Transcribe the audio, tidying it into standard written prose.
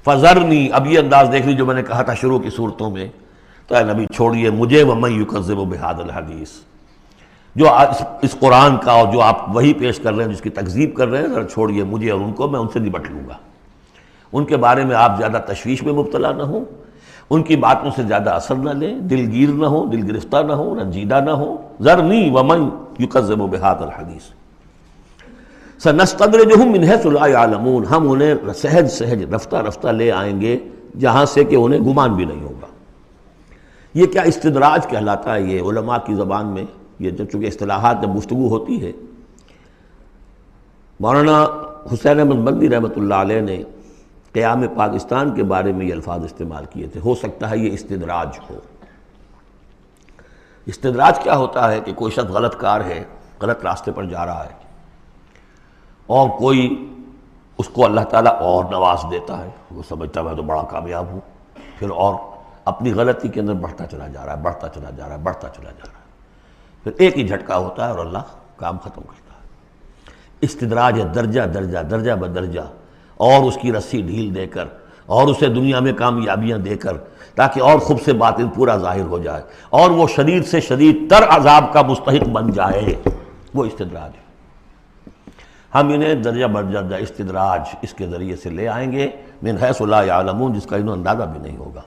فذرنی، اب یہ انداز دیکھ لی جو میں نے کہا تھا شروع کی صورتوں میں، تو اے نبی چھوڑیے مجھے، ومن یکذب بہذا الحدیث، جو اس قرآن کا اور جو آپ وہی پیش کر رہے ہیں جس کی تکذیب کر رہے ہیں، ذرا چھوڑیے مجھے اور ان کو، میں ان سے نمٹ لوں گا۔ ان کے بارے میں آپ زیادہ تشویش میں مبتلا نہ ہوں، ان کی باتوں سے زیادہ اثر نہ لیں، دلگیر نہ ہوں، دل گرفتہ نہ ہوں، رنجیدہ نہ ہوں۔ ذرنی ومن یکذب بہذا الحدیث سنستدرجہم من حیث لا یعلمون، ہم انہیں سہج سہج رفتہ رفتہ لے آئیں گے جہاں سے کہ انہیں گمان بھی نہیں ہوگا۔ یہ کیا استدراج کہلاتا ہے یہ علماء کی زبان میں، یہ جب چونکہ اصطلاحات جب گفتگو ہوتی ہے۔ مولانا حسین احمد مدنی رحمۃ اللہ علیہ نے قیام پاکستان کے بارے میں یہ الفاظ استعمال کیے تھے، ہو سکتا ہے یہ استدراج ہو۔ استدراج کیا ہوتا ہے کہ کوئی شخص غلط کار ہے، غلط راستے پر جا رہا ہے، اور کوئی اس کو اللہ تعالیٰ اور نواز دیتا ہے، وہ سمجھتا ہے میں تو بڑا کامیاب ہوں، پھر اور اپنی غلطی کے اندر بڑھتا چلا جا رہا ہے، بڑھتا چلا جا رہا ہے، بڑھتا چلا جا رہا ہے، پھر ایک ہی جھٹکا ہوتا ہے اور اللہ کام ختم کرتا ہے۔ استدراج ہے درجہ درجہ، درجہ بدرجہ، اور اس کی رسی ڈھیل دے کر، اور اسے دنیا میں کامیابیاں دے کر، تاکہ اور خوب سے باطن پورا ظاہر ہو جائے، اور وہ شدید سے شدید تر عذاب کا مستحق بن جائے، وہ استدراج ہے۔ ہم انہیں درجہ بدرجہ استدراج اس کے ذریعے سے لے آئیں گے من حیث لا یعلمون، جس کا انہیں اندازہ بھی نہیں ہوگا۔